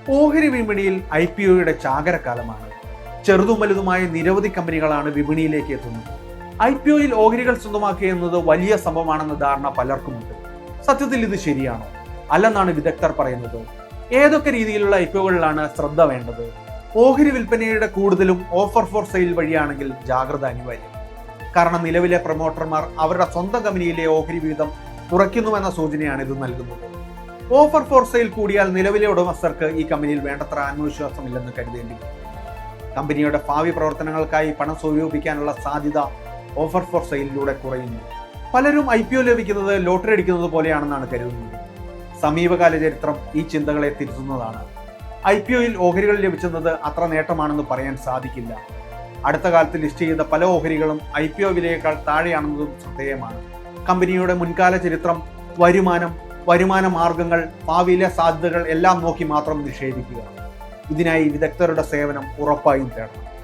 ഓഹരി വിപണിയിൽ IPOയുടെ ചാകരക്കാലമാണ്. ചെറുതും വലുതുമായ നിരവധി കമ്പനികളാണ് വിപണിയിലേക്ക് എത്തുന്നത്. IPOയിൽ ഓഹരികൾ സ്വന്തമാക്കുക എന്നത് വലിയ സംഭവമാണെന്ന ധാരണ പലർക്കുമുണ്ട്. സത്യത്തിൽ ഇത് ശരിയാണോ അല്ലെന്നാണ് വിദഗ്ധർ പറയുന്നത്. ഏതൊക്കെ രീതിയിലുള്ള IPOകളിലാണ് ശ്രദ്ധ വേണ്ടത്? ഓഹരി വിൽപ്പനയുടെ കൂടുതലും ഓഫർ ഫോർ സെയിൽ വഴിയാണെങ്കിൽ ജാഗ്രത അനിവാര്യം. കാരണം നിലവിലെ പ്രൊമോട്ടർമാർ അവരുടെ സ്വന്തം കമ്പനിയിലെ ഓഹരി വിഹിതം കുറയ്ക്കുന്നുവെന്ന സൂചനയാണ് ഇത് നൽകുന്നത്. ഓഫർ ഫോർ സെയിൽ കൂടിയാൽ നിലവിലെ ഉടമസ്ഥർക്ക് ഈ കമ്പനിയിൽ വേണ്ടത്ര ആത്മവിശ്വാസമില്ലെന്ന് കരുതേണ്ടി വരും. കമ്പനിയുടെ ഭാവി പ്രവർത്തനങ്ങൾക്കായി പണം സ്വരൂപിക്കാനുള്ള സാധ്യത ഓഫർ ഫോർ സെയിലിലൂടെ കുറയുന്നു. പലരും IPO ലഭിക്കുന്നത് ലോട്ടറി അടിക്കുന്നത് പോലെയാണെന്നാണ് കരുതുന്നത്. സമീപകാല ചരിത്രം ഈ ചിന്തകളെ തിരുത്തുന്നതാണ്. IPOയിൽ ഓഹരികൾ ലഭിച്ചെന്നത് അത്ര നേട്ടമാണെന്ന് പറയാൻ സാധിക്കില്ല. അടുത്ത കാലത്ത് ലിസ്റ്റ് ചെയ്ത പല ഓഹരികളും IPO വിലയേക്കാൾ താഴെയാണെന്നതും ശ്രദ്ധേയമാണ്. കമ്പനിയുടെ മുൻകാല ചരിത്രം, വരുമാന മാർഗങ്ങൾ, ഭാവിയിലെ സാധ്യതകൾ എല്ലാം നോക്കി മാത്രം നിഷേധിക്കുക. ഇതിനായി വിദഗ്ധരുടെ സേവനം ഉറപ്പായും തേടണം.